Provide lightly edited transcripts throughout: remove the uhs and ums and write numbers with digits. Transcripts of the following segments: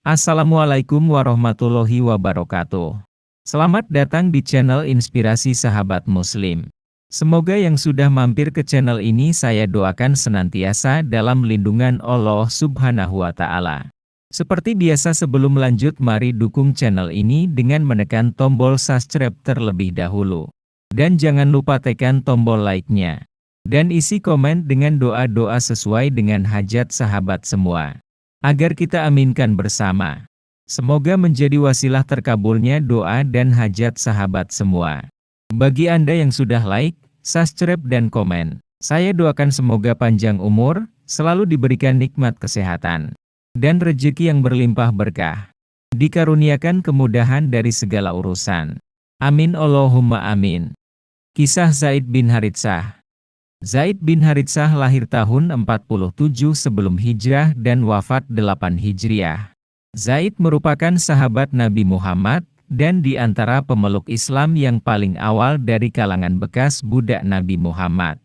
Assalamualaikum warahmatullahi wabarakatuh. Selamat datang di channel Inspirasi Sahabat Muslim. Semoga yang sudah mampir ke channel ini saya doakan senantiasa dalam lindungan Allah Subhanahu wa Ta'ala. Seperti biasa, sebelum lanjut, mari dukung channel ini dengan menekan tombol subscribe terlebih dahulu. Dan jangan lupa tekan tombol like-nya. Dan isi komen dengan doa-doa sesuai dengan hajat sahabat semua, agar kita aminkan bersama. Semoga menjadi wasilah terkabulnya doa dan hajat sahabat semua. Bagi Anda yang sudah like, subscribe dan komen, saya doakan semoga panjang umur, selalu diberikan nikmat kesehatan, dan rezeki yang berlimpah berkah. Dikaruniakan kemudahan dari segala urusan. Amin Allahumma amin. Kisah Zaid bin Haritsah. Zaid bin Haritsah lahir tahun 47 sebelum Hijrah dan wafat 8 Hijriah. Zaid merupakan sahabat Nabi Muhammad, dan di antara pemeluk Islam yang paling awal dari kalangan bekas budak Nabi Muhammad.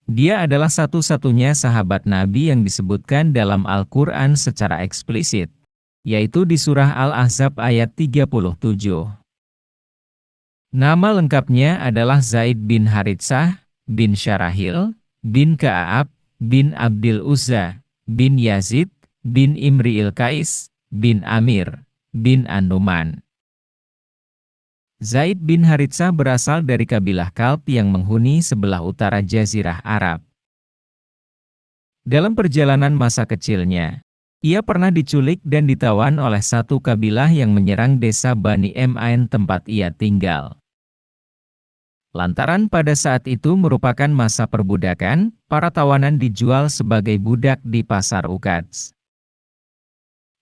Dia adalah satu-satunya sahabat Nabi yang disebutkan dalam Al-Quran secara eksplisit, yaitu di surah Al-Ahzab ayat 37. Nama lengkapnya adalah Zaid bin Haritsah bin Syarahil, bin Ka'ab, bin Abdil Uzza, bin Yazid, bin Imri'il Qais, bin Amir, bin An-Numan. Zaid bin Haritsah berasal dari kabilah Kalb yang menghuni sebelah utara Jazirah Arab. Dalam perjalanan masa kecilnya, ia pernah diculik dan ditawan oleh satu kabilah yang menyerang desa Bani Ma'in tempat ia tinggal. Lantaran pada saat itu merupakan masa perbudakan, para tawanan dijual sebagai budak di pasar Ukats.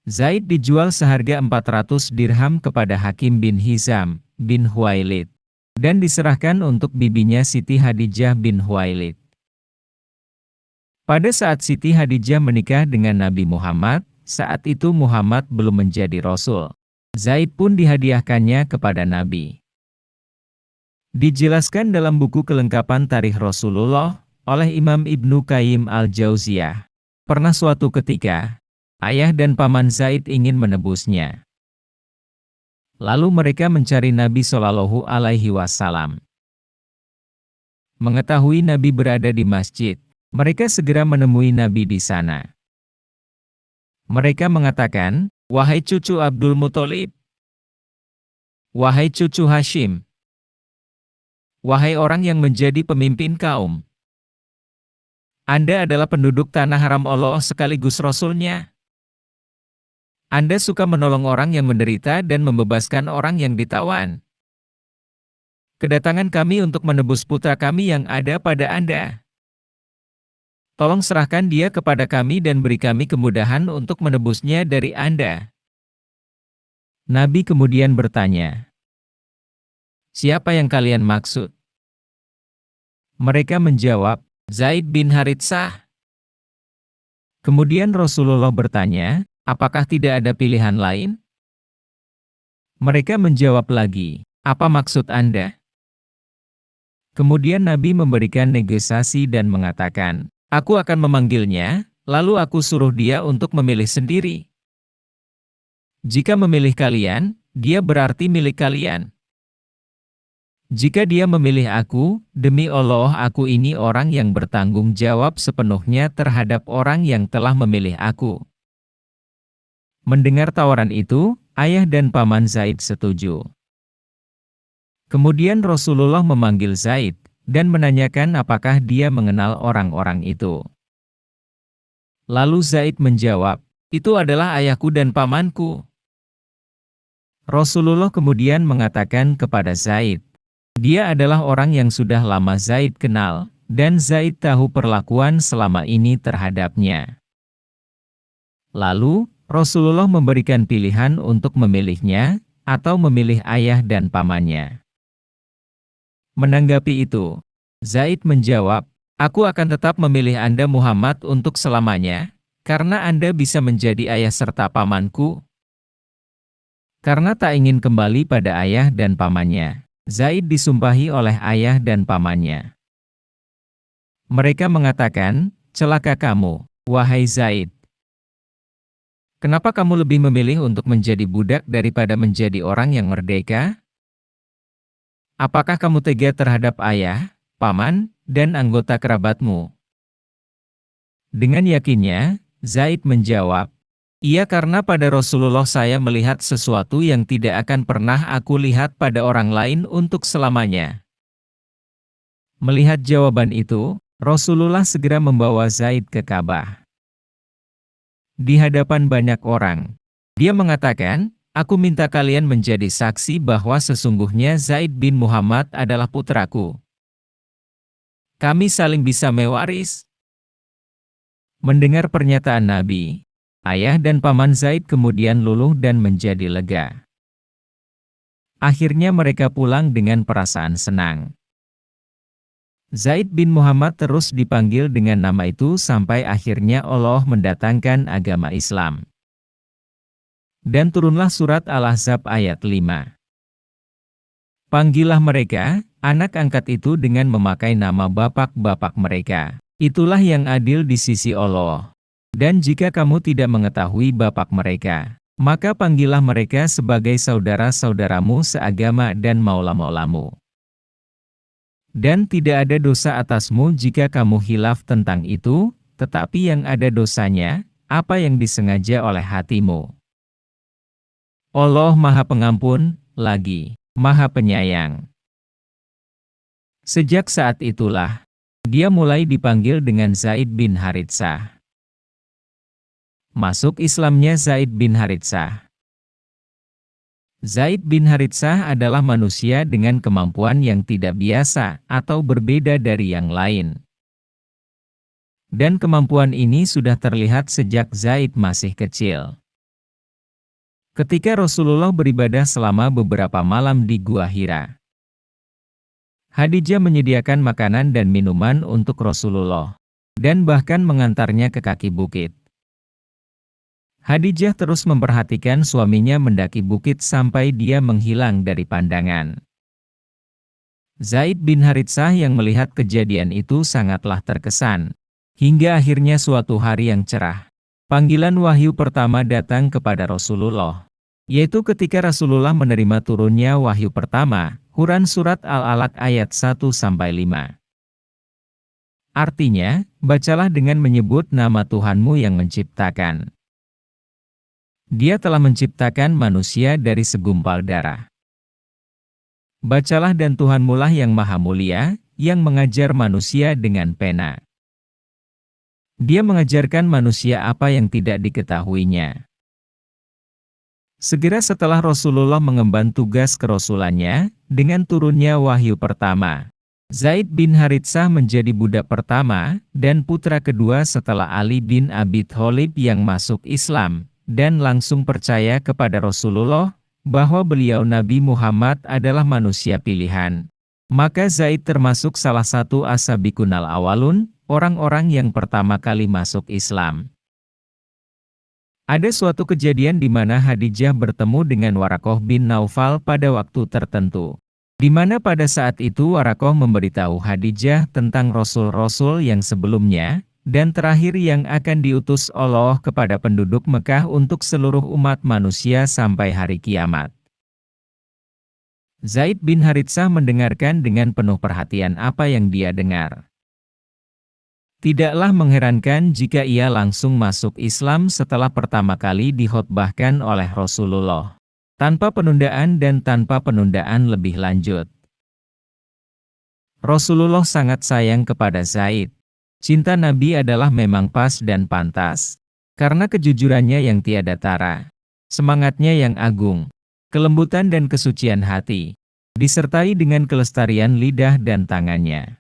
Zaid dijual seharga 400 dirham kepada Hakim bin Hizam bin Huwailid, dan diserahkan untuk bibinya Siti Hadijah bin Huwailid. Pada saat Siti Hadijah menikah dengan Nabi Muhammad, saat itu Muhammad belum menjadi Rasul. Zaid pun dihadiahkannya kepada Nabi. Dijelaskan dalam buku Kelengkapan Tarikh Rasulullah oleh Imam Ibnu Qayyim al-Jauziyah, pernah suatu ketika, ayah dan paman Zaid ingin menebusnya. Lalu mereka mencari Nabi Shallallahu Alaihi Wasallam. Mengetahui Nabi berada di masjid, mereka segera menemui Nabi di sana. Mereka mengatakan, "Wahai cucu Abdul Muthalib, wahai cucu Hashim, wahai orang yang menjadi pemimpin kaum, Anda adalah penduduk tanah haram Allah sekaligus Rasul-Nya. Anda suka menolong orang yang menderita dan membebaskan orang yang ditawan. Kedatangan kami untuk menebus putra kami yang ada pada Anda. Tolong serahkan dia kepada kami dan beri kami kemudahan untuk menebusnya dari Anda." Nabi kemudian bertanya, "Siapa yang kalian maksud?" Mereka menjawab, "Zaid bin Haritsah." Kemudian Rasulullah bertanya, "Apakah tidak ada pilihan lain?" Mereka menjawab lagi, "Apa maksud Anda?" Kemudian Nabi memberikan negosiasi dan mengatakan, "Aku akan memanggilnya, lalu aku suruh dia untuk memilih sendiri. Jika memilih kalian, dia berarti milik kalian. Jika dia memilih aku, demi Allah aku ini orang yang bertanggung jawab sepenuhnya terhadap orang yang telah memilih aku." Mendengar tawaran itu, ayah dan paman Zaid setuju. Kemudian Rasulullah memanggil Zaid, dan menanyakan apakah dia mengenal orang-orang itu. Lalu Zaid menjawab, "Itu adalah ayahku dan pamanku." Rasulullah kemudian mengatakan kepada Zaid, dia adalah orang yang sudah lama Zaid kenal, dan Zaid tahu perlakuan selama ini terhadapnya. Lalu, Rasulullah memberikan pilihan untuk memilihnya, atau memilih ayah dan pamannya. Menanggapi itu, Zaid menjawab, "Aku akan tetap memilih Anda Muhammad untuk selamanya, karena Anda bisa menjadi ayah serta pamanku." Karena tak ingin kembali pada ayah dan pamannya, Zaid disumpahi oleh ayah dan pamannya. Mereka mengatakan, "Celaka kamu, wahai Zaid. Kenapa kamu lebih memilih untuk menjadi budak daripada menjadi orang yang merdeka? Apakah kamu tega terhadap ayah, paman, dan anggota kerabatmu? Dengan yakinnya, Zaid menjawab, "Iya, karena pada Rasulullah saya melihat sesuatu yang tidak akan pernah aku lihat pada orang lain untuk selamanya." Melihat jawaban itu, Rasulullah segera membawa Zaid ke Ka'bah. Di hadapan banyak orang, dia mengatakan, "Aku minta kalian menjadi saksi bahwa sesungguhnya Zaid bin Muhammad adalah putraku. Kami saling bisa mewaris." Mendengar pernyataan Nabi, ayah dan paman Zaid kemudian luluh dan menjadi lega. Akhirnya mereka pulang dengan perasaan senang. Zaid bin Muhammad terus dipanggil dengan nama itu sampai akhirnya Allah mendatangkan agama Islam. Dan turunlah surat Al-Ahzab ayat 5. Panggillah mereka, anak angkat itu dengan memakai nama bapak-bapak mereka. Itulah yang adil di sisi Allah. Dan jika kamu tidak mengetahui bapak mereka, maka panggillah mereka sebagai saudara-saudaramu seagama dan maula-maulamu. Dan tidak ada dosa atasmu jika kamu hilaf tentang itu, tetapi yang ada dosanya, apa yang disengaja oleh hatimu. Allah Maha Pengampun, lagi Maha Penyayang. Sejak saat itulah, dia mulai dipanggil dengan Zaid bin Haritsah. Masuk Islamnya Zaid bin Haritsah. Zaid bin Haritsah adalah manusia dengan kemampuan yang tidak biasa atau berbeda dari yang lain. Dan kemampuan ini sudah terlihat sejak Zaid masih kecil. Ketika Rasulullah beribadah selama beberapa malam di Gua Hira, Khadijah menyediakan makanan dan minuman untuk Rasulullah, dan bahkan mengantarnya ke kaki bukit. Khadijah terus memperhatikan suaminya mendaki bukit sampai dia menghilang dari pandangan. Zaid bin Haritsah yang melihat kejadian itu sangatlah terkesan, hingga akhirnya suatu hari yang cerah, panggilan wahyu pertama datang kepada Rasulullah, yaitu ketika Rasulullah menerima turunnya wahyu pertama, Quran Surat Al-Alaq ayat 1-5. Artinya, bacalah dengan menyebut nama Tuhanmu yang menciptakan. Dia telah menciptakan manusia dari segumpal darah. Bacalah dan Tuhanmulah yang maha mulia, yang mengajar manusia dengan pena. Dia mengajarkan manusia apa yang tidak diketahuinya. Segera setelah Rasulullah mengemban tugas kerasulannya, dengan turunnya wahyu pertama, Zaid bin Haritsah menjadi budak pertama, dan putra kedua setelah Ali bin Abi Thalib yang masuk Islam, dan langsung percaya kepada Rasulullah, bahwa beliau Nabi Muhammad adalah manusia pilihan. Maka Zaid termasuk salah satu as-sabiqunal awalun, orang-orang yang pertama kali masuk Islam. Ada suatu kejadian di mana Khadijah bertemu dengan Waraqah bin Naufal pada waktu tertentu, di mana pada saat itu Waraqah memberitahu Khadijah tentang rasul-rasul yang sebelumnya, dan terakhir yang akan diutus Allah kepada penduduk Mekah untuk seluruh umat manusia sampai hari kiamat. Zaid bin Haritsah mendengarkan dengan penuh perhatian apa yang dia dengar. Tidaklah mengherankan jika ia langsung masuk Islam setelah pertama kali dikhotbahkan oleh Rasulullah, tanpa penundaan dan tanpa penundaan lebih lanjut. Rasulullah sangat sayang kepada Zaid. Cinta Nabi adalah memang pas dan pantas, karena kejujurannya yang tiada tara, semangatnya yang agung, kelembutan dan kesucian hati, disertai dengan kelestarian lidah dan tangannya.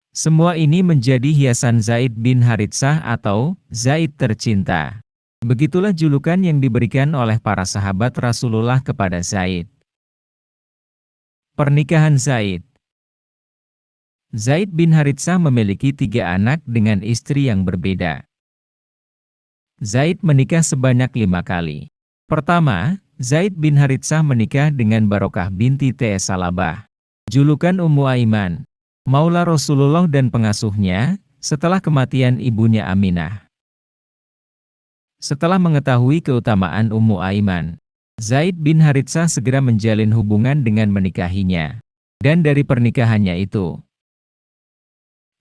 Semua ini menjadi hiasan Zaid bin Haritsah atau Zaid tercinta. Begitulah julukan yang diberikan oleh para sahabat Rasulullah kepada Zaid. Pernikahan Zaid. Zaid bin Haritsah memiliki 3 anak dengan istri yang berbeda. Zaid menikah sebanyak 5 kali. Pertama, Zaid bin Haritsah menikah dengan Barokah binti Salabah, julukan Ummu Aiman, maula Rasulullah dan pengasuhnya, setelah kematian ibunya Aminah. Setelah mengetahui keutamaan Ummu Aiman, Zaid bin Haritsah segera menjalin hubungan dengan menikahinya. Dan dari pernikahannya itu,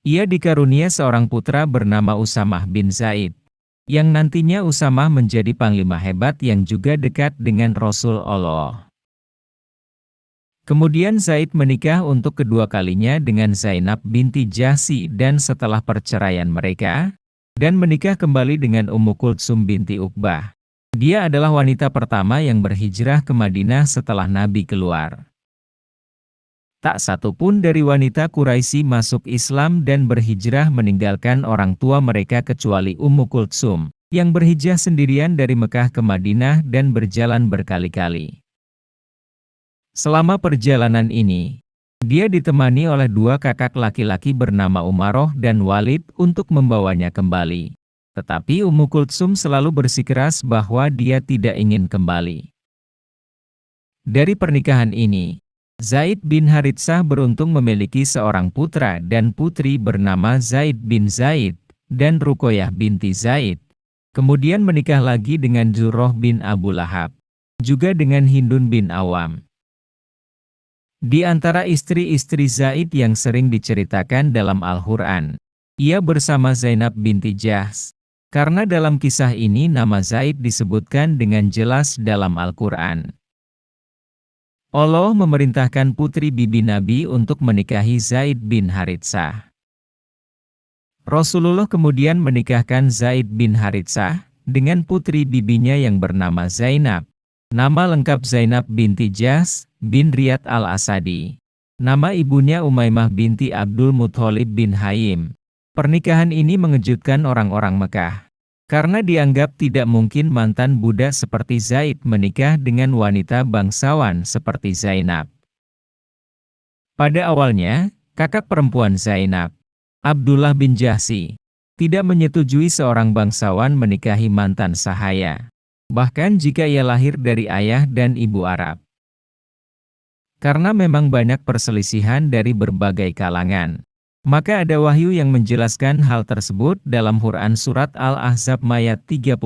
ia dikarunia seorang putra bernama Usamah bin Zaid, yang nantinya Usamah menjadi panglima hebat yang juga dekat dengan Rasul Allah. Kemudian Zaid menikah untuk kedua kalinya dengan Zainab binti Jahsy dan setelah perceraian mereka, dan menikah kembali dengan Ummu Kultsum binti Uqbah. Dia adalah wanita pertama yang berhijrah ke Madinah setelah Nabi keluar. Tak satu pun dari wanita Quraisy masuk Islam dan berhijrah meninggalkan orang tua mereka kecuali Ummu Kultsum, yang berhijrah sendirian dari Mekah ke Madinah dan berjalan berkali-kali. Selama perjalanan ini, dia ditemani oleh dua kakak laki-laki bernama Umaroh dan Walid untuk membawanya kembali. Tetapi Ummu Kultsum selalu bersikeras bahwa dia tidak ingin kembali. Dari pernikahan ini, Zaid bin Haritsah beruntung memiliki seorang putra dan putri bernama Zaid bin Zaid dan Ruqayyah binti Zaid. Kemudian menikah lagi dengan Zurroh bin Abu Lahab, juga dengan Hindun bin Awam. Di antara istri-istri Zaid yang sering diceritakan dalam Al-Quran, ia bersama Zainab binti Jahsy. Karena dalam kisah ini nama Zaid disebutkan dengan jelas dalam Al-Quran. Allah memerintahkan putri bibi Nabi untuk menikahi Zaid bin Haritsah. Rasulullah kemudian menikahkan Zaid bin Haritsah dengan putri bibinya yang bernama Zainab. Nama lengkap Zainab binti Jahsy bin Riyad al-Asadi. Nama ibunya Umaymah binti Abdul Muthalib bin Haim. Pernikahan ini mengejutkan orang-orang Mekah, karena dianggap tidak mungkin mantan budak seperti Zaid menikah dengan wanita bangsawan seperti Zainab. Pada awalnya, kakak perempuan Zainab, Abdullah bin Jahsy, tidak menyetujui seorang bangsawan menikahi mantan sahaya, bahkan jika ia lahir dari ayah dan ibu Arab. Karena memang banyak perselisihan dari berbagai kalangan, maka ada wahyu yang menjelaskan hal tersebut dalam Quran Surat Al-Ahzab ayat 36.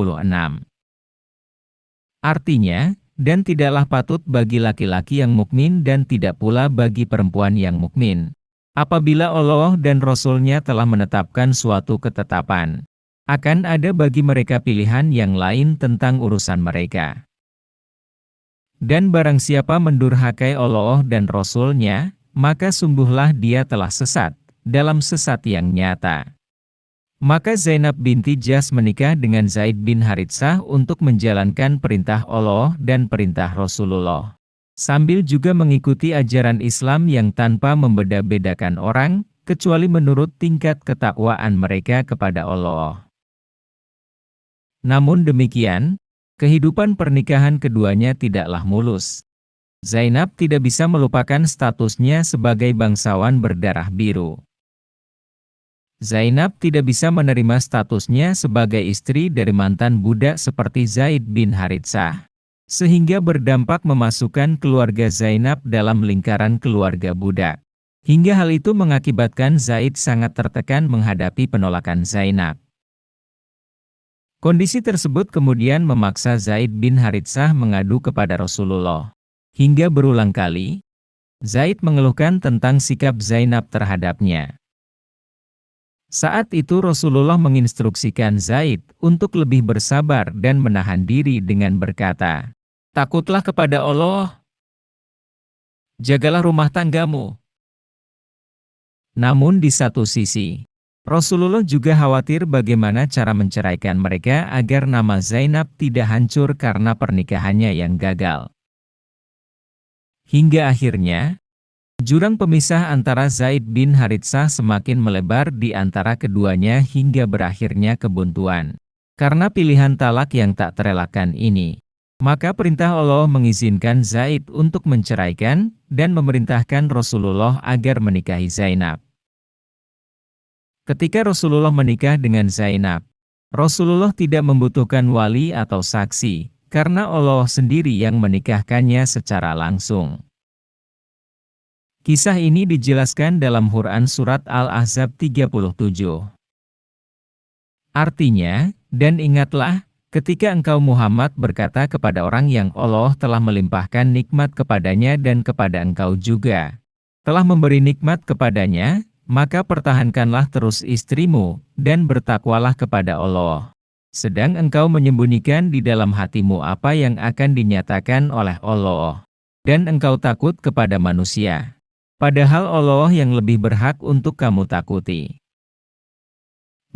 Artinya, dan tidaklah patut bagi laki-laki yang mukmin dan tidak pula bagi perempuan yang mukmin, apabila Allah dan Rasul-Nya telah menetapkan suatu ketetapan, akan ada bagi mereka pilihan yang lain tentang urusan mereka. Dan barang siapa mendurhakai Allah dan Rasul-Nya, maka sungguhlah dia telah sesat, dalam sesat yang nyata. Maka Zainab binti Jahsy menikah dengan Zaid bin Haritsah untuk menjalankan perintah Allah dan perintah Rasulullah, sambil juga mengikuti ajaran Islam yang tanpa membeda-bedakan orang, kecuali menurut tingkat ketakwaan mereka kepada Allah. Namun demikian, kehidupan pernikahan keduanya tidaklah mulus. Zainab tidak bisa melupakan statusnya sebagai bangsawan berdarah biru. Zainab tidak bisa menerima statusnya sebagai istri dari mantan budak seperti Zaid bin Haritsah, sehingga berdampak memasukkan keluarga Zainab dalam lingkaran keluarga budak. Hingga hal itu mengakibatkan Zaid sangat tertekan menghadapi penolakan Zainab. Kondisi tersebut kemudian memaksa Zaid bin Haritsah mengadu kepada Rasulullah. Hingga berulang kali, Zaid mengeluhkan tentang sikap Zainab terhadapnya. Saat itu Rasulullah menginstruksikan Zaid untuk lebih bersabar dan menahan diri dengan berkata, "Takutlah kepada Allah. Jagalah rumah tanggamu." Namun di satu sisi, Rasulullah juga khawatir bagaimana cara menceraikan mereka agar nama Zainab tidak hancur karena pernikahannya yang gagal. Hingga akhirnya, jurang pemisah antara Zaid bin Haritsah semakin melebar di antara keduanya hingga berakhirnya kebuntuan. Karena pilihan talak yang tak terelakkan ini, maka perintah Allah mengizinkan Zaid untuk menceraikan dan memerintahkan Rasulullah agar menikahi Zainab. Ketika Rasulullah menikah dengan Zainab, Rasulullah tidak membutuhkan wali atau saksi, karena Allah sendiri yang menikahkannya secara langsung. Kisah ini dijelaskan dalam Quran Surat Al-Ahzab 37. Artinya, dan ingatlah, Ketika engkau Muhammad berkata kepada orang yang Allah telah melimpahkan nikmat kepadanya dan kepada engkau juga telah memberi nikmat kepadanya, maka pertahankanlah terus istrimu, dan bertakwalah kepada Allah. Sedang engkau menyembunyikan di dalam hatimu apa yang akan dinyatakan oleh Allah. Dan engkau takut kepada manusia. Padahal Allah yang lebih berhak untuk kamu takuti.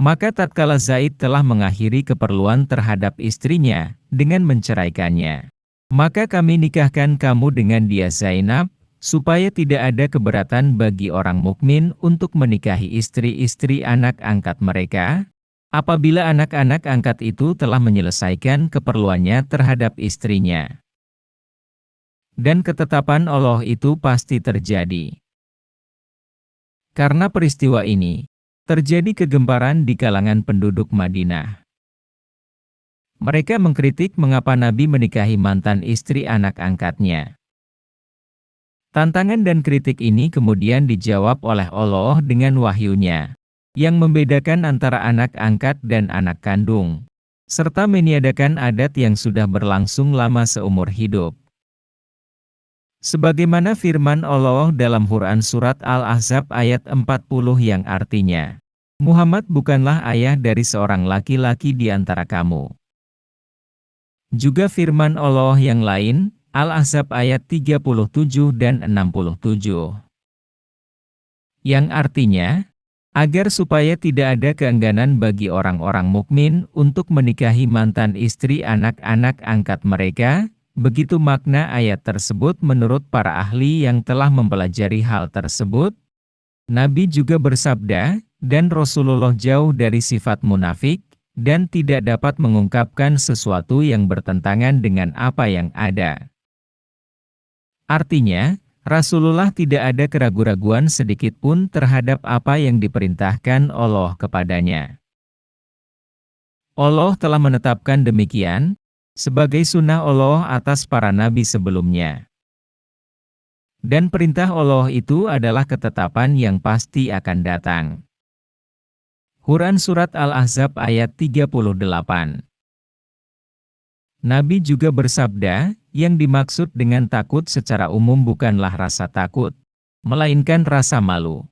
Maka tatkala Zaid telah mengakhiri keperluan terhadap istrinya, dengan menceraikannya, maka kami nikahkan kamu dengan dia Zainab, supaya tidak ada keberatan bagi orang mukmin untuk menikahi istri-istri anak angkat mereka, apabila anak-anak angkat itu telah menyelesaikan keperluannya terhadap istrinya. Dan ketetapan Allah itu pasti terjadi. Karena peristiwa ini, terjadi kegemparan di kalangan penduduk Madinah. Mereka mengkritik mengapa Nabi menikahi mantan istri anak angkatnya. Tantangan dan kritik ini kemudian dijawab oleh Allah dengan wahyunya, yang membedakan antara anak angkat dan anak kandung, serta meniadakan adat yang sudah berlangsung lama seumur hidup. Sebagaimana firman Allah dalam Quran Surat Al-Ahzab ayat 40 yang artinya, Muhammad bukanlah ayah dari seorang laki-laki di antara kamu. Juga firman Allah yang lain, Al-Ahzab ayat 37 dan 67. Yang artinya, agar supaya tidak ada keengganan bagi orang-orang mukmin untuk menikahi mantan istri anak-anak angkat mereka. Begitu makna ayat tersebut menurut para ahli yang telah mempelajari hal tersebut. Nabi juga bersabda, dan Rasulullah jauh dari sifat munafik, dan tidak dapat mengungkapkan sesuatu yang bertentangan dengan apa yang ada. Artinya, Rasulullah tidak ada keraguan-raguan sedikit pun terhadap apa yang diperintahkan Allah kepadanya. Allah telah menetapkan demikian, sebagai sunnah Allah atas para nabi sebelumnya. Dan perintah Allah itu adalah ketetapan yang pasti akan datang. Quran Surat Al-Ahzab ayat 38. Nabi juga bersabda, yang dimaksud dengan takut secara umum bukanlah rasa takut, melainkan rasa malu.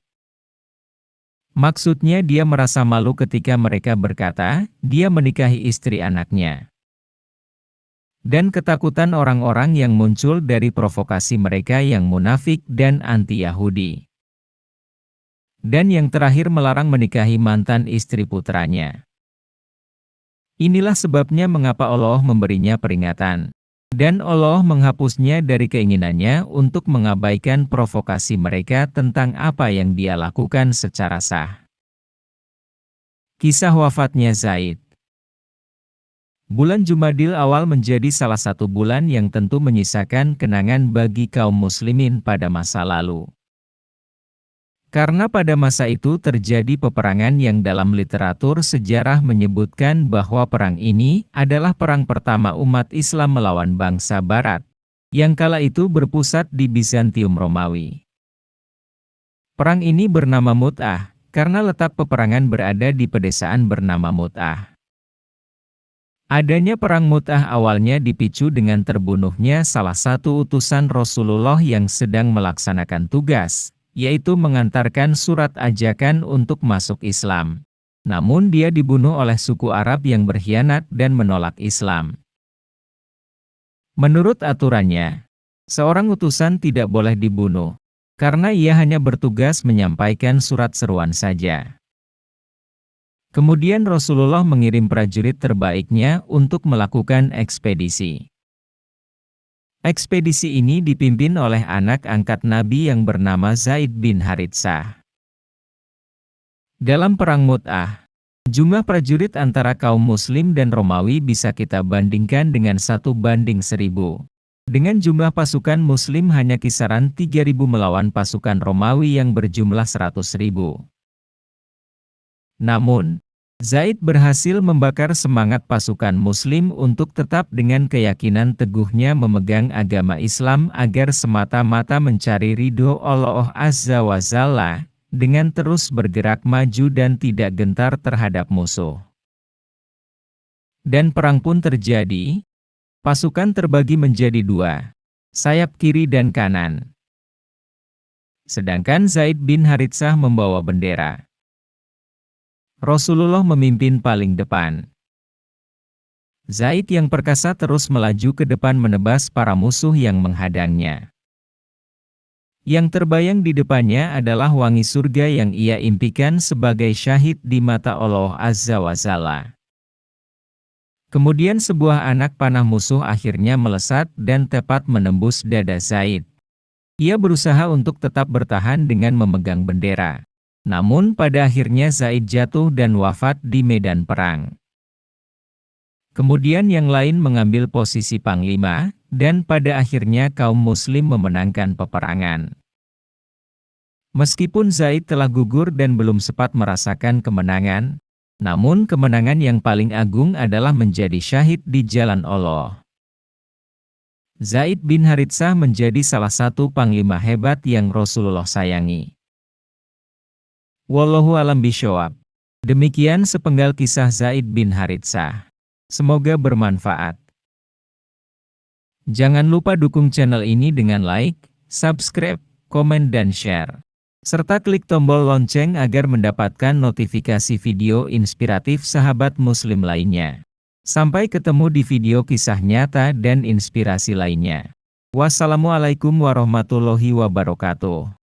Maksudnya dia merasa malu ketika mereka berkata, dia menikahi istri anaknya. Dan ketakutan orang-orang yang muncul dari provokasi mereka yang munafik dan anti-Yahudi. Dan yang terakhir melarang menikahi mantan istri putranya. Inilah sebabnya mengapa Allah memberinya peringatan. Dan Allah menghapusnya dari keinginannya untuk mengabaikan provokasi mereka tentang apa yang dia lakukan secara sah. Kisah wafatnya Zaid. Bulan Jumadil Awal menjadi salah satu bulan yang tentu menyisakan kenangan bagi kaum muslimin pada masa lalu. Karena pada masa itu terjadi peperangan yang dalam literatur sejarah menyebutkan bahwa perang ini adalah perang pertama umat Islam melawan bangsa Barat, yang kala itu berpusat di Bizantium Romawi. Perang ini bernama Mut'ah, karena letak peperangan berada di pedesaan bernama Mut'ah. Adanya perang Mut'ah awalnya dipicu dengan terbunuhnya salah satu utusan Rasulullah yang sedang melaksanakan tugas, yaitu mengantarkan surat ajakan untuk masuk Islam. Namun dia dibunuh oleh suku Arab yang berkhianat dan menolak Islam. Menurut aturannya, seorang utusan tidak boleh dibunuh, karena ia hanya bertugas menyampaikan surat seruan saja. Kemudian Rasulullah mengirim prajurit terbaiknya untuk melakukan ekspedisi. Ekspedisi ini dipimpin oleh anak angkat Nabi yang bernama Zaid bin Haritsah. Dalam perang Mut'ah, jumlah prajurit antara kaum Muslim dan Romawi bisa kita bandingkan dengan 1:1000. Dengan jumlah pasukan Muslim hanya kisaran 3.000 melawan pasukan Romawi yang berjumlah 100.000. Namun, Zaid berhasil membakar semangat pasukan Muslim untuk tetap dengan keyakinan teguhnya memegang agama Islam agar semata-mata mencari ridho Allah Azza wa Jalla, dengan terus bergerak maju dan tidak gentar terhadap musuh. Dan perang pun terjadi. Pasukan terbagi menjadi dua, sayap kiri dan kanan. Sedangkan Zaid bin Haritsah membawa bendera. Rasulullah memimpin paling depan. Zaid yang perkasa terus melaju ke depan menebas para musuh yang menghadangnya. Yang terbayang di depannya adalah wangi surga yang ia impikan sebagai syahid di mata Allah Azza wa Jalla. Kemudian sebuah anak panah musuh akhirnya melesat dan tepat menembus dada Zaid. Ia berusaha untuk tetap bertahan dengan memegang bendera. Namun pada akhirnya Zaid jatuh dan wafat di medan perang. Kemudian yang lain mengambil posisi panglima, dan pada akhirnya kaum muslim memenangkan peperangan. Meskipun Zaid telah gugur dan belum sempat merasakan kemenangan, namun kemenangan yang paling agung adalah menjadi syahid di jalan Allah. Zaid bin Haritsah menjadi salah satu panglima hebat yang Rasulullah sayangi. Wallahu a'lam bishawab. Demikian sepenggal kisah Zaid bin Haritsah. Semoga bermanfaat. Jangan lupa dukung channel ini dengan like, subscribe, komen dan share. Serta klik tombol lonceng agar mendapatkan notifikasi video inspiratif sahabat muslim lainnya. Sampai ketemu di video kisah nyata dan inspirasi lainnya. Wassalamualaikum warahmatullahi wabarakatuh.